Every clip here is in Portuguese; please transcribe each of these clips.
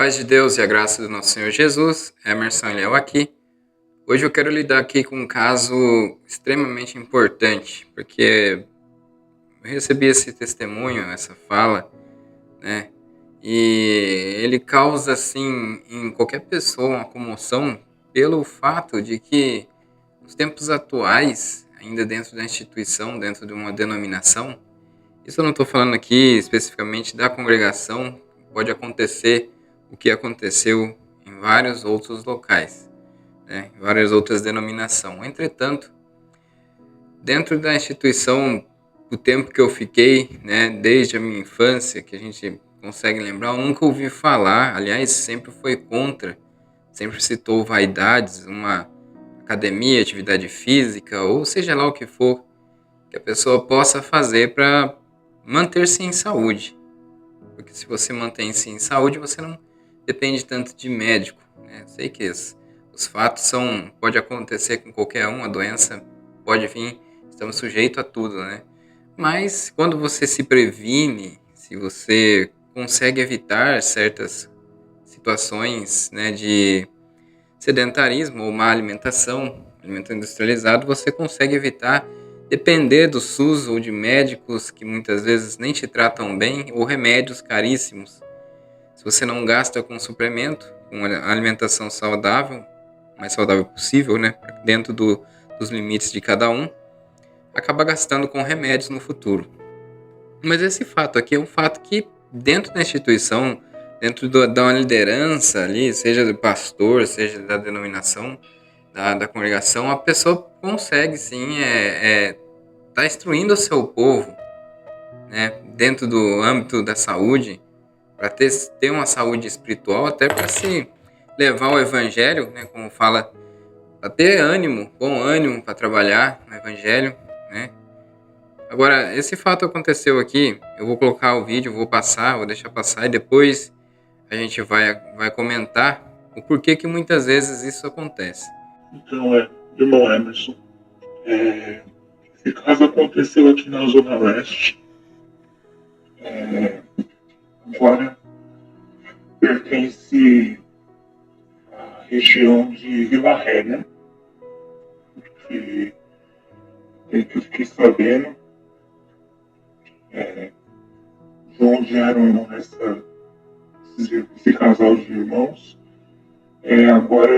Paz de Deus e a graça do nosso Senhor Jesus, Emerson e Léo aqui. Hoje eu quero lidar aqui com um caso extremamente importante, porque eu recebi esse testemunho, essa fala, né? E ele causa, assim, em qualquer pessoa uma comoção pelo fato de que nos tempos atuais, ainda dentro da instituição, dentro de uma denominação, isso eu não estou falando aqui especificamente da congregação, pode acontecer o que aconteceu em vários outros locais, né, em várias outras denominações. Entretanto, dentro da instituição, o tempo que eu fiquei, né, desde a minha infância, que a gente consegue lembrar, eu nunca ouvi falar, aliás, sempre foi contra, sempre citou vaidades, uma academia, atividade física, ou seja lá o que for, que a pessoa possa fazer para manter-se em saúde. Porque se você mantém-se em saúde, você não depende tanto de médico, né? Sei que os fatos pode acontecer com qualquer um, a doença pode vir, estamos sujeitos a tudo, né? Mas quando você se previne, se você consegue evitar certas situações, né, de sedentarismo ou má alimentação, alimento industrializado, você consegue evitar depender do SUS ou de médicos que muitas vezes nem te tratam bem ou remédios caríssimos. Se você não gasta com suplemento, com alimentação saudável, o mais saudável possível, né, dentro dos limites de cada um, acaba gastando com remédios no futuro. Mas esse fato aqui é um fato que dentro da instituição, dentro da uma liderança ali, seja do pastor, seja da denominação, da congregação, a pessoa consegue sim tá instruindo o seu povo, né, dentro do âmbito da saúde, para ter uma saúde espiritual, até para se levar o evangelho, né, como fala, para ter ânimo, bom ânimo para trabalhar no evangelho, né. Agora, esse fato aconteceu aqui, eu vou colocar o vídeo, vou deixar passar e depois a gente vai comentar o porquê que muitas vezes isso acontece. Então, irmão Emerson, esse caso aconteceu aqui na Zona Leste. Agora pertence à região de Vila Ré, né? Que, pelo que eu fiquei sabendo, de onde eram esse casal de irmãos. Agora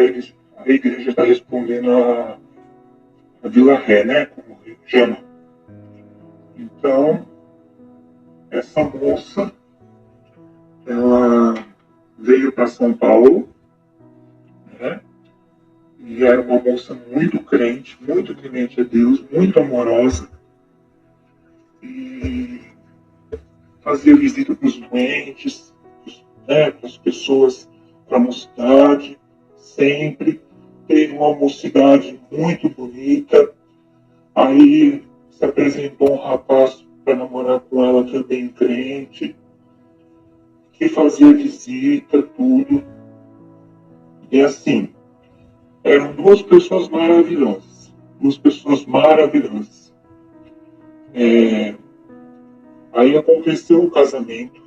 a igreja está respondendo a Vila Ré, né? Como chama. Então, essa moça, ela veio para São Paulo, né? E era uma moça muito crente, muito temente a Deus, muito amorosa. E fazia visita para os doentes, né, para as pessoas, para a mocidade, sempre. Teve uma mocidade muito bonita. Aí se apresentou um rapaz para namorar com ela também crente, que fazia visita, tudo. E assim, eram duas pessoas maravilhosas. Duas pessoas maravilhosas. Aí aconteceu o casamento.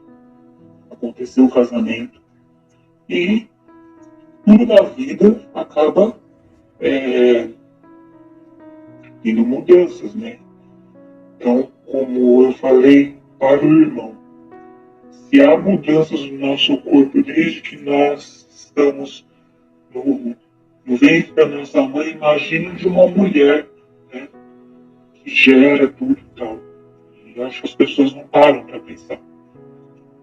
E tudo na vida acaba tendo mudanças, né? Então, como eu falei para o irmão, se há mudanças no nosso corpo desde que nós estamos no ventre da nossa mãe, imagina de uma mulher, né, que gera tudo e tal. E acho que as pessoas não param para pensar,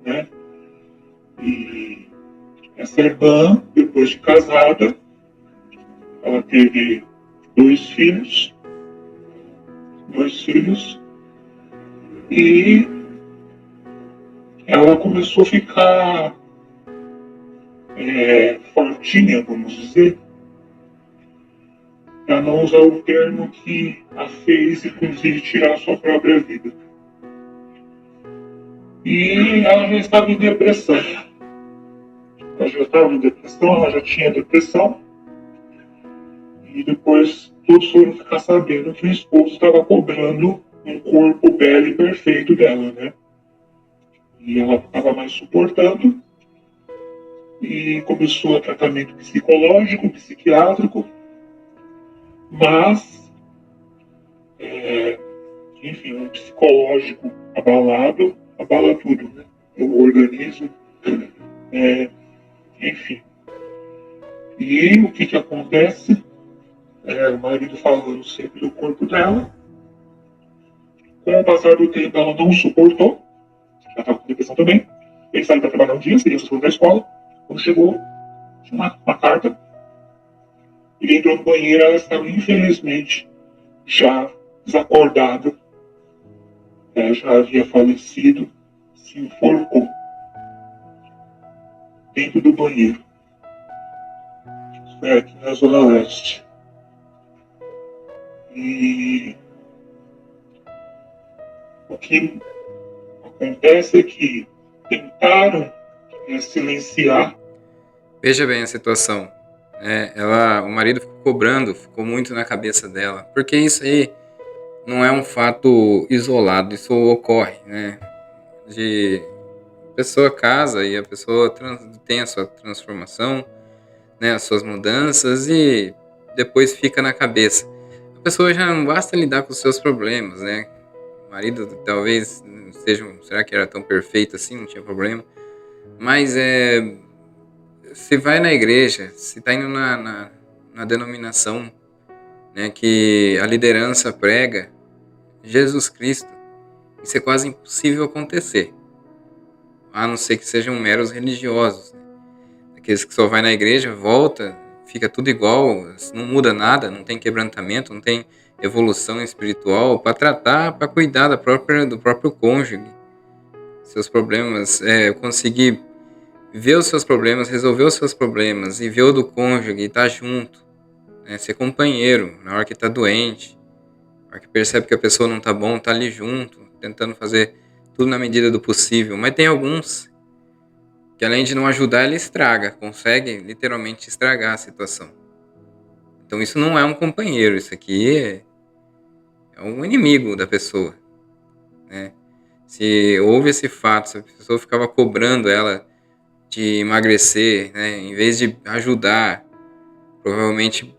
né? E essa irmã, depois de casada, ela teve dois filhos, e ela começou a ficar fortinha, vamos dizer, para não usar o termo que a fez, inclusive, tirar a sua própria vida. E ela já estava em depressão. Ela já tinha depressão. E depois todos foram ficar sabendo que o esposo estava cobrando um corpo belo e perfeito dela, né? E ela estava mais suportando. e começou o tratamento psicológico, psiquiátrico, mas, enfim, um psicológico abalado, abala tudo, né? O organismo, enfim. E o que acontece? O marido falando sempre do corpo dela. Com o passar do tempo, ela não suportou, já estava com depressão também. Ele saiu para trabalhar um dia, as crianças foram para a escola. Quando chegou, tinha uma carta. Ele entrou no banheiro, ela estava, infelizmente, já desacordada, já havia falecido, se enforcou dentro do banheiro. Isso foi aqui na Zona Leste. E o que acontece é que tentaram silenciar. Veja bem a situação. O marido ficou cobrando, ficou muito na cabeça dela, porque isso aí não é um fato isolado, isso ocorre, né? De a pessoa casa e a pessoa tem a sua transformação, né, as suas mudanças e depois fica na cabeça. A pessoa já não basta lidar com os seus problemas, né? O marido talvez não seja, será que era tão perfeito assim, não tinha problema? Mas se vai na igreja, se está indo na denominação, né, que a liderança prega Jesus Cristo, isso é quase impossível acontecer, a não ser que sejam meros religiosos, né? Aqueles que só vai na igreja, volta, fica tudo igual, não muda nada, não tem quebrantamento, não tem evolução espiritual para tratar, para cuidar do próprio cônjuge, seus problemas, conseguir ver os seus problemas, resolver os seus problemas e ver o do cônjuge e estar junto, né? Ser companheiro na hora que está doente, na hora que percebe que a pessoa não está bom, tá ali junto, tentando fazer tudo na medida do possível. Mas tem alguns que, além de não ajudar, ele estraga, consegue literalmente estragar a situação. Então isso não é um companheiro, isso aqui é um inimigo da pessoa, né? Se houve esse fato, se a pessoa ficava cobrando ela de emagrecer, né, em vez de ajudar, provavelmente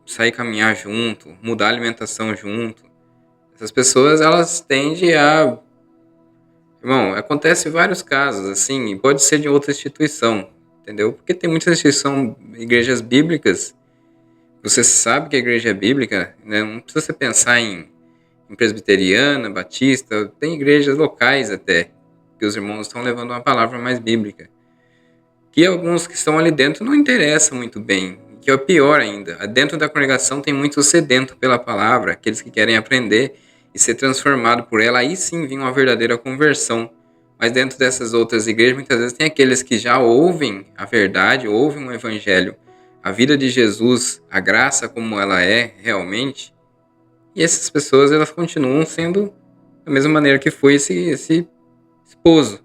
sair caminhar junto, mudar a alimentação junto, essas pessoas elas tendem a... Irmão, acontece vários casos, assim, e pode ser de outra instituição, entendeu? Porque tem muitas instituições, igrejas bíblicas, você sabe que a igreja é bíblica, né? Não precisa você pensar em presbiteriana, batista, tem igrejas locais até, que os irmãos estão levando uma palavra mais bíblica. Que alguns que estão ali dentro não interessam muito bem, que é o pior ainda. Dentro da congregação tem muito sedento pela palavra, aqueles que querem aprender e ser transformado por ela, aí sim vem uma verdadeira conversão. Mas dentro dessas outras igrejas, muitas vezes tem aqueles que já ouvem a verdade, ouvem o evangelho, a vida de Jesus, a graça como ela é realmente, e essas pessoas elas continuam sendo da mesma maneira que foi esse esposo.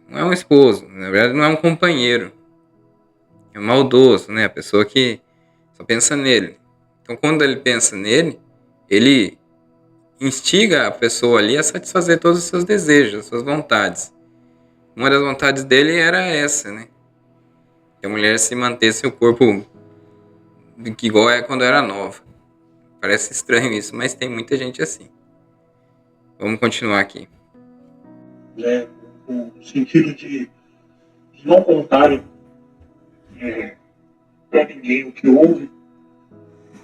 Não é um esposo, na verdade não é um companheiro. É um maldoso, né? A pessoa que só pensa nele. Então, quando ele pensa nele, ele instiga a pessoa ali a satisfazer todos os seus desejos, as suas vontades. Uma das vontades dele era essa, né? Que a mulher se mantesse o corpo igual é quando era nova. Parece estranho isso, mas tem muita gente assim. Vamos continuar aqui. No sentido de não contarem para ninguém o que houve,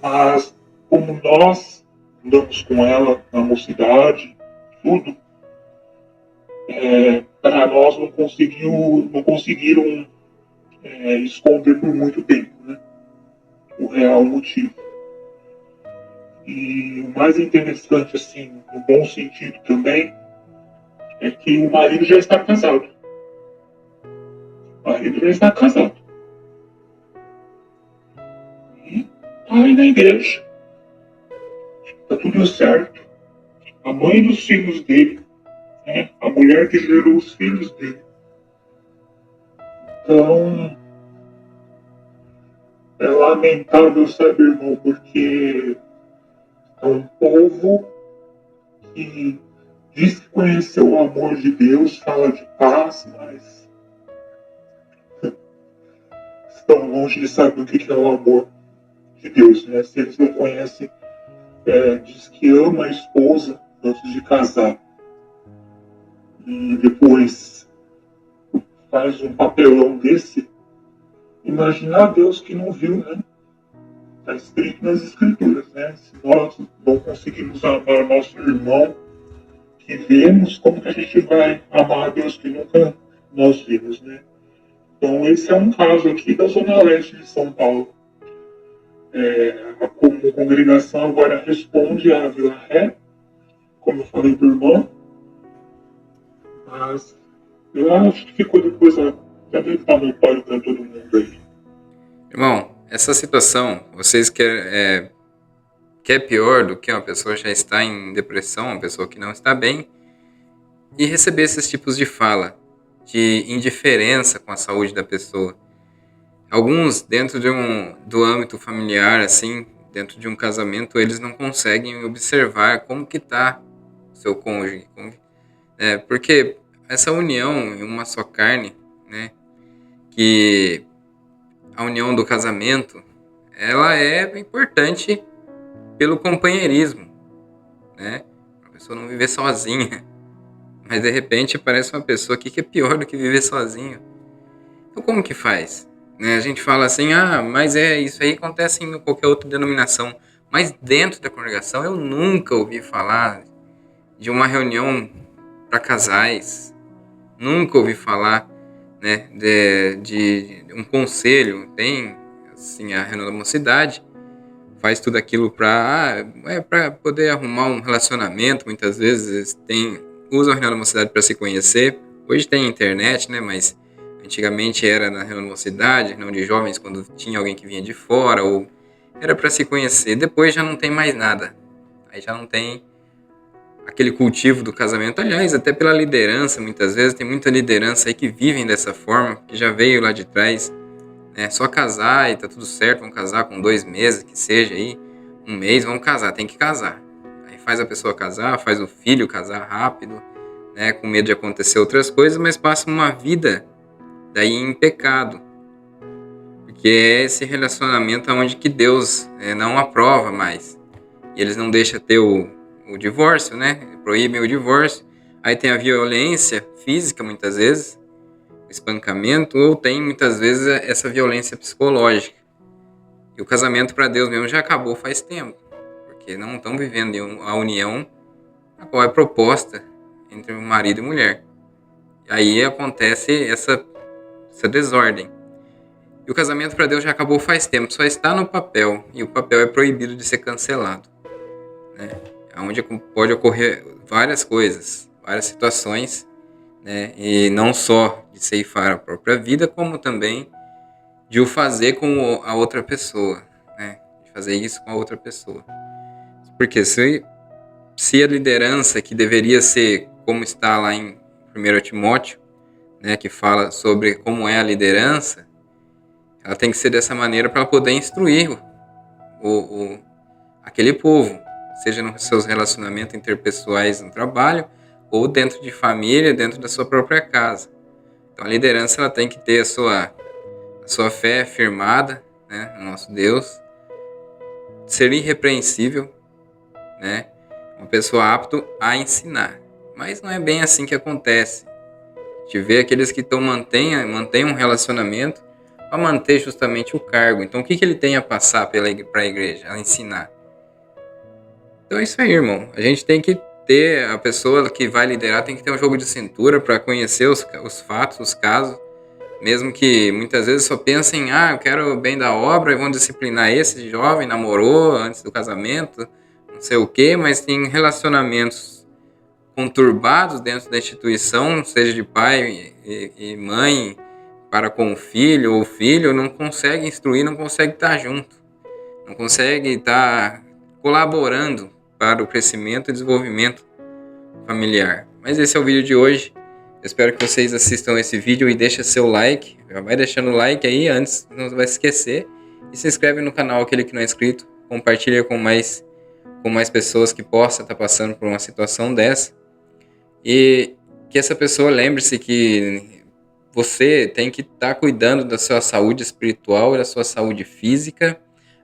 mas como nós andamos com ela na mocidade, tudo, para nós não conseguiram esconder por muito tempo, né, o real motivo. E o mais interessante, assim, no bom sentido também, é que o marido já está casado. O marido já está casado. E está aí na igreja. Está tudo certo. A mãe dos filhos dele, né? A mulher que gerou os filhos dele. Então, é lamentável, sabe, irmão, porque é um povo que diz que conheceu o amor de Deus, fala de paz, mas estão longe de saber o que é o amor de Deus, né? Se eles não conhecem, diz que ama a esposa antes de casar e depois faz um papelão desse, imagina a Deus que não viu, né? Está escrito nas escrituras, né? Se nós não conseguimos amar nosso irmão que vemos, como que a gente vai amar a Deus que nunca nós vimos, né? Então esse é um caso aqui da Zona Leste de São Paulo. A congregação agora responde à Vila Ré, como eu falei do irmão, mas eu acho que ficou depois, já deve estar no páreo para todo mundo aí. Irmão, essa situação, vocês querem, que é pior do que uma pessoa já está em depressão, uma pessoa que não está bem, e receber esses tipos de fala, de indiferença com a saúde da pessoa. Alguns, dentro do âmbito familiar, assim, dentro de um casamento, eles não conseguem observar como que está o seu cônjuge. Porque essa união em uma só carne, né, que a união do casamento, ela é importante pelo companheirismo, né? A pessoa não viver sozinha. Mas de repente aparece uma pessoa aqui que é pior do que viver sozinho. Então como que faz? Né? A gente fala assim, mas isso aí acontece em qualquer outra denominação. Mas dentro da congregação eu nunca ouvi falar de uma reunião para casais. Nunca ouvi falar, né, de um conselho. Tem assim, a reunião da mocidade, faz tudo aquilo para poder arrumar um relacionamento. Muitas vezes usam a reunião da mocidade para se conhecer. Hoje tem internet, né, mas antigamente era na reunião da mocidade, reunião de jovens, quando tinha alguém que vinha de fora, ou era para se conhecer. Depois já não tem mais nada. Aí já não tem aquele cultivo do casamento. Aliás, até pela liderança, muitas vezes, tem muita liderança aí que vivem dessa forma, que já veio lá de trás, né? Só casar e tá tudo certo, vão casar com 2 meses, que seja aí, 1 mês, vão casar, tem que casar. Aí faz a pessoa casar, faz o filho casar rápido, né? Com medo de acontecer outras coisas, mas passa uma vida daí em pecado. Porque é esse relacionamento onde que Deus não aprova mais. E eles não deixam ter o divórcio, né? Proíbem o divórcio. Aí tem a violência física, muitas vezes, espancamento, ou tem, muitas vezes, essa violência psicológica. E o casamento para Deus mesmo já acabou faz tempo. Porque não estão vivendo a união a qual é proposta entre marido e mulher. E aí acontece essa desordem. E o casamento para Deus já acabou faz tempo, só está no papel. E o papel é proibido de ser cancelado, né? Onde pode ocorrer várias coisas, várias situações, né? E não só de ceifar a própria vida, como também de o fazer com a outra pessoa, né? De fazer isso com a outra pessoa. Porque se a liderança, que deveria ser como está lá em 1 Timóteo, né, que fala sobre como é a liderança, ela tem que ser dessa maneira para poder instruir aquele povo, seja nos seus relacionamentos interpessoais no trabalho ou dentro de família, dentro da sua própria casa. Então a liderança ela tem que ter a sua fé firmada, né, no nosso Deus, ser irrepreensível, né, uma pessoa apta a ensinar. Mas não é bem assim que acontece. A gente vê aqueles que mantêm um relacionamento para manter justamente o cargo. Então o que ele tem a passar para a igreja, a ensinar? Então é isso aí, irmão. A gente tem que ter, a pessoa que vai liderar tem que ter um jogo de cintura para conhecer os fatos, os casos. Mesmo que muitas vezes só pensem, eu quero o bem da obra e vão disciplinar esse jovem, namorou antes do casamento, não sei o quê, mas tem relacionamentos conturbados dentro da instituição, seja de pai e mãe para com o filho, ou o filho não consegue instruir, não consegue estar junto, não consegue estar colaborando para o crescimento e desenvolvimento familiar. Mas esse é o vídeo de hoje. Eu espero que vocês assistam esse vídeo e deixem seu like. Já vai deixando o like aí antes, não vai esquecer. E se inscreve no canal, aquele que não é inscrito. Compartilha com mais pessoas que possam estar passando por uma situação dessa. E que essa pessoa lembre-se que você tem que estar cuidando da sua saúde espiritual e da sua saúde física,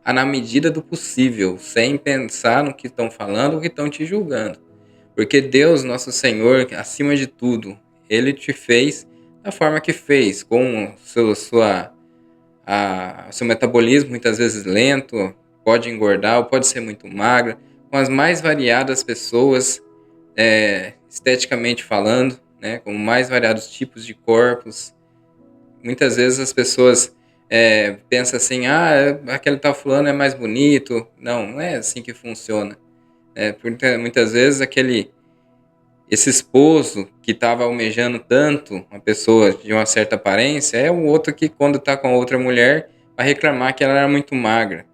na medida do possível, sem pensar no que estão falando ou que estão te julgando. Porque Deus, nosso Senhor, acima de tudo, Ele te fez da forma que fez, com o seu metabolismo muitas vezes lento, pode engordar ou pode ser muito magra, com as mais variadas pessoas, esteticamente falando, né, com mais variados tipos de corpos. Muitas vezes as pessoas pensam assim, aquele tal fulano é mais bonito. Não, não é assim que funciona. Porque muitas vezes esse esposo que estava almejando tanto uma pessoa de uma certa aparência é o outro que, quando está com a outra mulher, vai reclamar que ela era muito magra.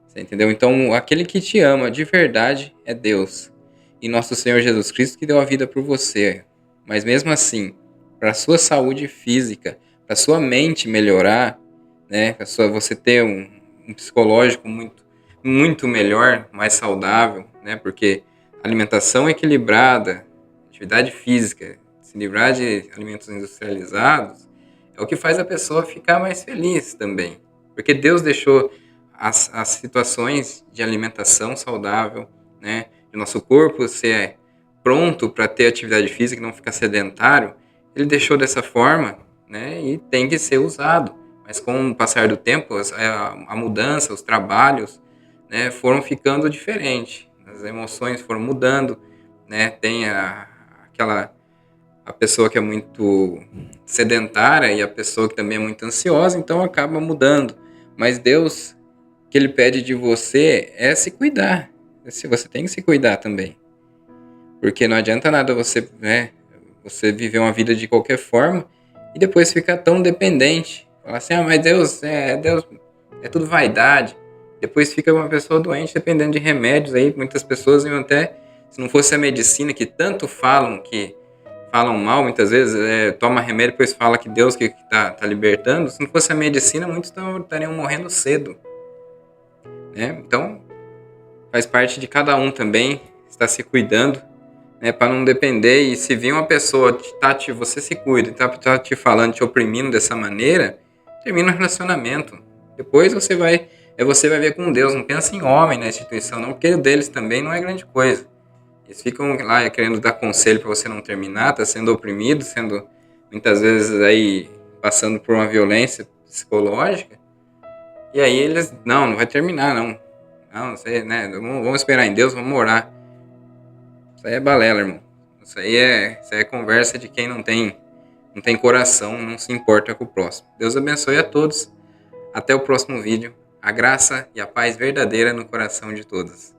Você entendeu? Então, aquele que te ama de verdade é Deus. E nosso Senhor Jesus Cristo que deu a vida por você. Mas mesmo assim, para a sua saúde física, para a sua mente melhorar, né, para você ter um psicológico muito melhor, mais saudável, né, porque alimentação equilibrada, atividade física, se livrar de alimentos industrializados, é o que faz a pessoa ficar mais feliz também. Porque Deus deixou as situações de alimentação saudável, né, de nosso corpo ser pronto para ter atividade física e não ficar sedentário, Ele deixou dessa forma, né, e tem que ser usado. Mas com o passar do tempo, a mudança, os trabalhos, né, foram ficando diferentes. As emoções foram mudando, né, tem a pessoa que é muito sedentária e a pessoa que também é muito ansiosa, então acaba mudando. Mas Deus, o que Ele pede de você é se cuidar. Você tem que se cuidar também. Porque não adianta nada você, né, você viver uma vida de qualquer forma e depois ficar tão dependente. Falar assim, mas Deus, é tudo vaidade. Depois fica uma pessoa doente dependendo de remédios aí. Muitas pessoas iam até, se não fosse a medicina que tanto falam mal muitas vezes, toma remédio e depois fala que Deus que tá libertando. Se não fosse a medicina, muitos estariam morrendo cedo, né? Então, faz parte de cada um também estar se cuidando, né, para não depender. E se vir uma pessoa, você se cuida, tá te falando, te oprimindo dessa maneira, termina o relacionamento. Depois você vai ver com Deus. Não pensa em homem na instituição, não, porque o deles também não é grande coisa. Eles ficam lá querendo dar conselho para você não terminar, tá sendo oprimido, sendo muitas vezes aí passando por uma violência psicológica. E aí eles, não vai terminar, não. Não, sei, né? Vamos esperar em Deus, vamos orar. Isso aí é balela, irmão. Isso aí é conversa de quem não tem coração, não se importa com o próximo. Deus abençoe a todos. Até o próximo vídeo. A graça e a paz verdadeira no coração de todos.